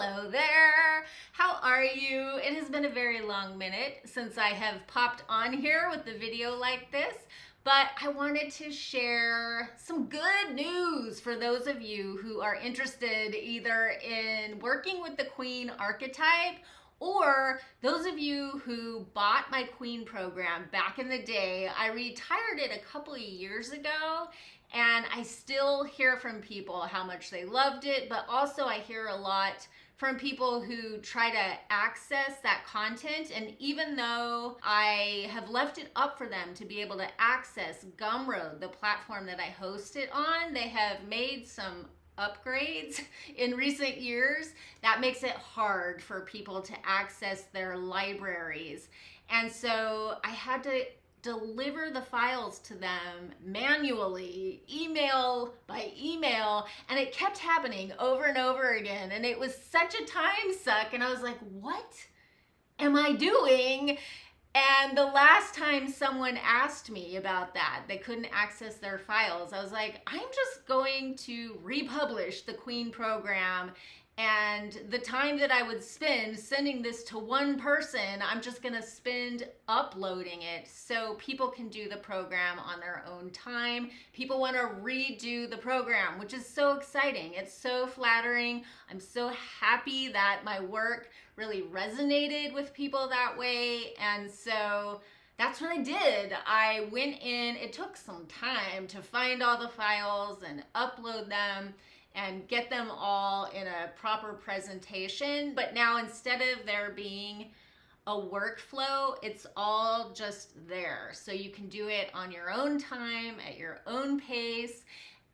Hello there. How are you? It has been a very long minute since I have popped on here with the video like this, but I wanted to share some good news for those of you who are interested either in working with the Queen archetype or those of you who bought my Queen program back in the day. I retired it a couple of years ago, and I still hear from people how much they loved it, but also I hear a lot from people who try to access that content. And even though I have left it up for them to be able to access Gumroad, the platform that I host it on, they have made some upgrades in recent years that makes it hard for people to access their libraries. And so I had to deliver the files to them manually, email by email, and it kept happening over and over again. And it was such a time suck, and I was like, what am I doing? And the last time someone asked me about that, they couldn't access their files, I was like, I'm just going to republish the Queen program, and the time that I would spend sending this to one person, I'm just gonna spend uploading it so people can do the program on their own time. People wanna redo the program, which is so exciting. It's so flattering. I'm so happy that my work really resonated with people that way. And so that's what I did. I went in, it took some time to find all the files and upload them and get them all in a proper presentation. But now instead of there being a workflow, it's all just there. So you can do it on your own time, at your own pace.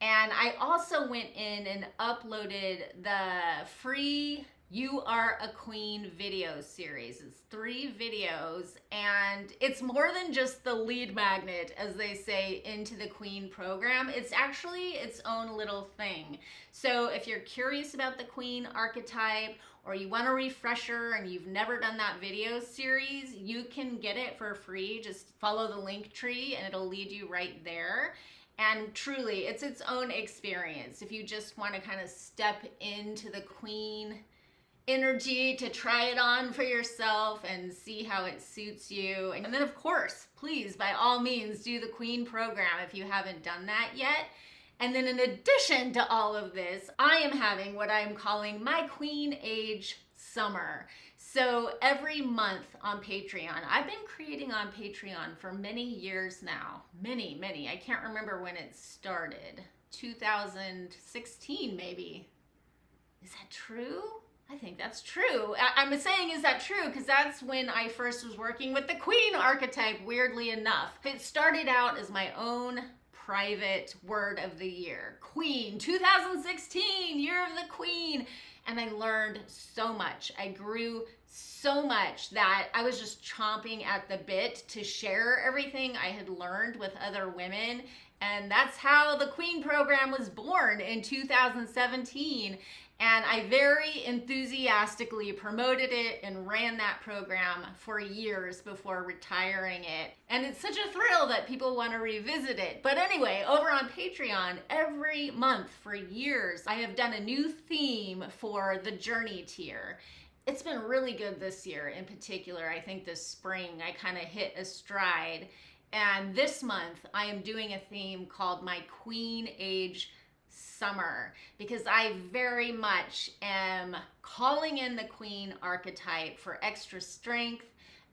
And I also went in and uploaded the free You Are a Queen video series. It's 3 videos, and it's more than just the lead magnet, as they say, into the Queen program. It's actually its own little thing. So if you're curious about the Queen archetype, or you want a refresher and you've never done that video series, you can get it for free. Just follow the link tree and it'll lead you right there. And truly, it's its own experience. If you just want to kind of step into the Queen energy, to try it on for yourself and see how it suits you. And then of course, please, by all means, do the Queen program if you haven't done that yet. And then in addition to all of this, I am having what I'm calling my Queenage summer. So every month on Patreon, I've been creating on Patreon for many years now. Many. I can't remember when it started. 2016 maybe. Is that true? I think that's true. I'm saying, is that true? Because that's when I first was working with the Queen archetype, weirdly enough. It started out as my own private word of the year. Queen, 2016, year of the Queen. And I learned so much. I grew so much that I was just chomping at the bit to share everything I had learned with other women. And that's how the Queen program was born in 2017. And I very enthusiastically promoted it and ran that program for years before retiring it. And it's such a thrill that people want to revisit it. But anyway, over on Patreon, every month for years, I have done a new theme for the Journey tier. It's been really good this year in particular. I think this spring I kind of hit a stride. And this month I am doing a theme called my Queenage summer, because I very much am calling in the Queen archetype for extra strength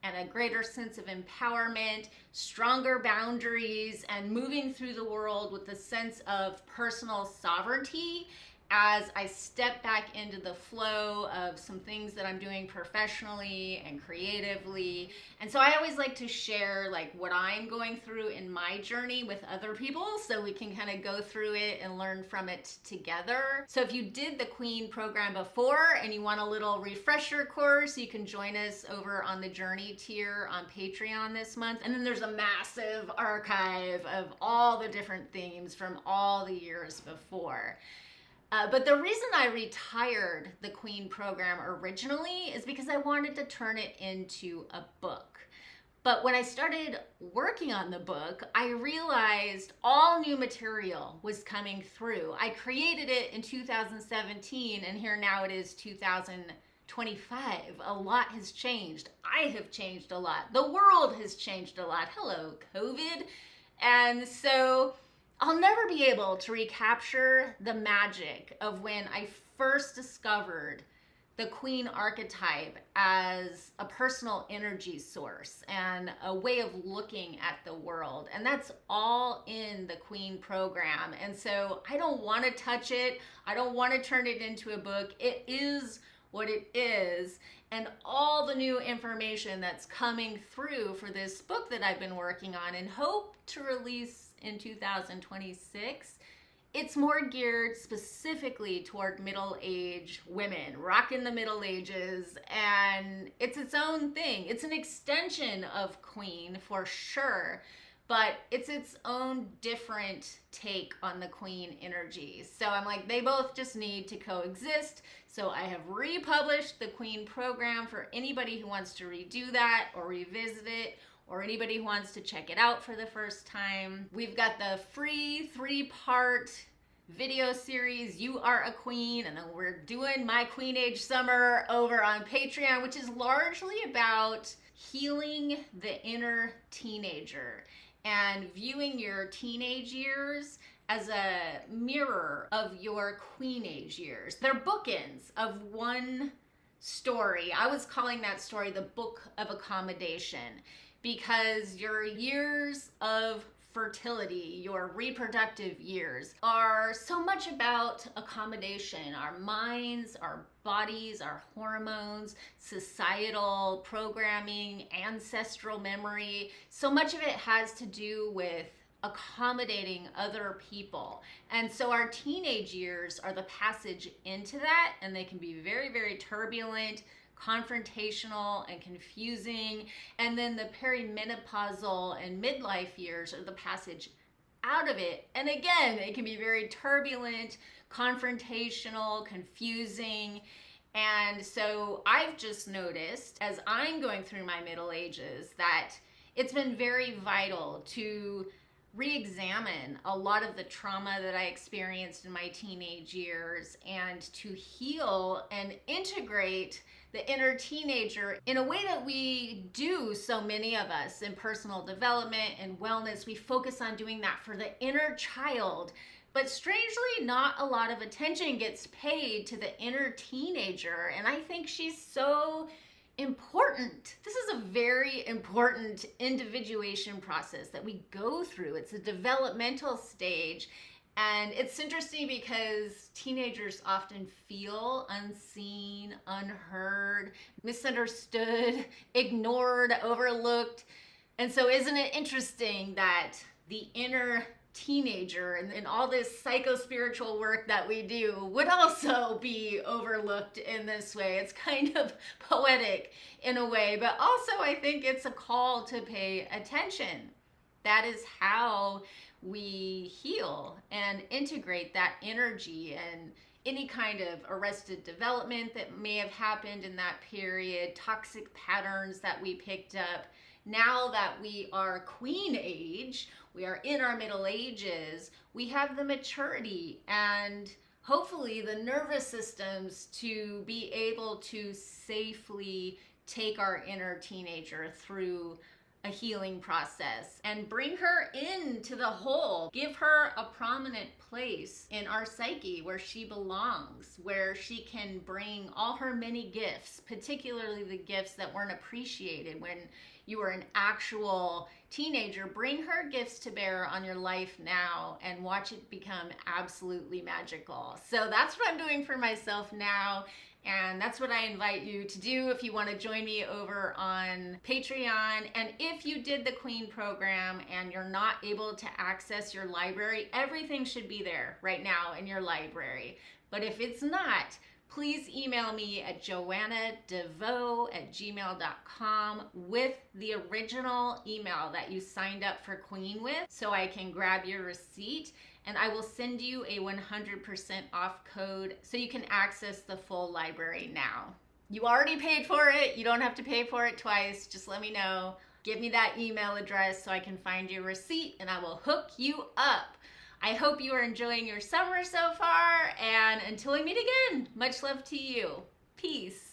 and a greater sense of empowerment, stronger boundaries, and moving through the world with a sense of personal sovereignty as I step back into the flow of some things that I'm doing professionally and creatively. And so I always like to share like what I'm going through in my journey with other people so we can kind of go through it and learn from it together. So if you did the Queen program before and you want a little refresher course, you can join us over on the Journey tier on Patreon this month. And then there's a massive archive of all the different themes from all the years before. But the reason I retired the Queen program originally is because I wanted to turn it into a book. But when I started working on the book, I realized all new material was coming through. I created it in 2017, and here now it is 2025. A lot has changed. I have changed a lot. The world has changed a lot. Hello, COVID. And so I'll never be able to recapture the magic of when I first discovered the queen archetype as a personal energy source and a way of looking at the world. And that's all in the queen program. And so I don't want to touch it. I don't want to turn it into a book. It is what it is. And all the new information that's coming through for this book that I've been working on and hope to release in 2026, it's more geared specifically toward middle-aged women, rocking the Middle Ages, and it's its own thing. It's an extension of Queen for sure, but it's its own different take on the Queen energy. So I'm like, they both just need to coexist. So I have republished the Queen program for anybody who wants to redo that or revisit it, or anybody who wants to check it out for the first time. We've got the free 3-part video series, You Are a Queen, and then we're doing my Queenage summer over on Patreon, which is largely about healing the inner teenager and viewing your teenage years as a mirror of your Queenage years. They're bookends of one story. I was calling that story the Book of Accommodation, because your years of fertility, your reproductive years, are so much about accommodation. Our minds, our bodies, our hormones, societal programming, ancestral memory. So much of it has to do with accommodating other people. And so our teenage years are the passage into that, and they can be very, very turbulent, confrontational, and confusing. And then the perimenopausal and midlife years are the passage out of it. And again, it can be very turbulent, confrontational, confusing. And so I've just noticed as I'm going through my middle ages that it's been very vital to re-examine a lot of the trauma that I experienced in my teenage years and to heal and integrate the inner teenager in a way that we do, so many of us in personal development and wellness. We focus on doing that for the inner child, but strangely not a lot of attention gets paid to the inner teenager, and I think she's so important. This is a very important individuation process that we go through. It's a developmental stage, and it's interesting because teenagers often feel unseen, unheard, misunderstood, ignored, overlooked. And so isn't it interesting that the inner teenager and all this psycho-spiritual work that we do would also be overlooked in this way? It's kind of poetic in a way, but also I think it's a call to pay attention. That is how we heal and integrate that energy and any kind of arrested development that may have happened in that period, toxic patterns that we picked up. Now that we are queen age, we are in our middle ages, we have the maturity and hopefully the nervous systems to be able to safely take our inner teenager through a healing process and bring her into the whole, give her a prominent place in our psyche where she belongs, where she can bring all her many gifts, particularly the gifts that weren't appreciated when you were an actual teenager. Bring her gifts to bear on your life now and watch it become absolutely magical. So that's what I'm doing for myself now. And that's what I invite you to do if you want to join me over on Patreon. And if you did the Queen program and you're not able to access your library, everything should be there right now in your library. But if it's not, please email me at joannadevoe@gmail.com with the original email that you signed up for Queen with so I can grab your receipt. And I will send you a 100% off code so you can access the full library now. You already paid for it. You don't have to pay for it twice. Just let me know. Give me that email address so I can find your receipt and I will hook you up. I hope you are enjoying your summer so far, and until we meet again, much love to you. Peace.